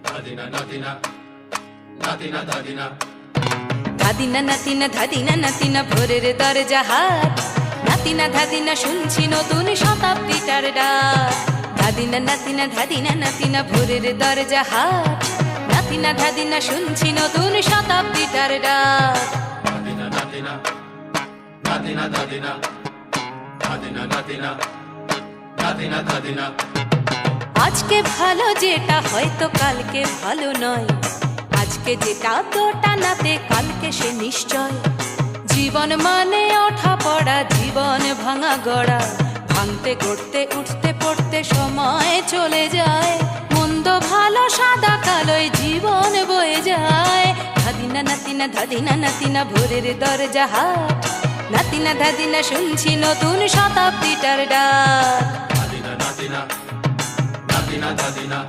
ধাদিনা নাতিনা নাতিনা ধাদিনা ধাদিনা নাতিনা ধাদিনা নাতিনা ভোরের দরজা হাট নাতিনা ধাদিনা শুনছি নতুন শতাব্দীটার ডাক ধাদিনা নাতিনা ধাদিনা নাতিনা ভোরের দরজা হাট নাতিনা ধাদিনা শুনছি নতুন শতাব্দীটার ডাক ধাদিনা নাতিনা নাতিনা ধাদিনা ধাদিনা নাতিনা নাতিনা ধাদিনা আজকে ভালো যেটা হয়তো কালকে ভালো নয় আজকে যেটা তোটা নাতে কালকে সে নিশ্চয় জীবন মানে ওঠা পড়া জীবন ভাঙা গড়া ভাঙতে গড়তে উঠতে পড়তে সময় চলে যায় মন্দ ভালো সাদা কালোয় জীবন বয়ে যায় ধাদিনা নাতিনা ধাদিনা নাতিনা ভোরের দরজা হাট নাতিনা ধাদিনা শুনছি নতুন শতাব্দীটার ডাক ধাদিনা নাতিনা নাতিনা ধাদিনা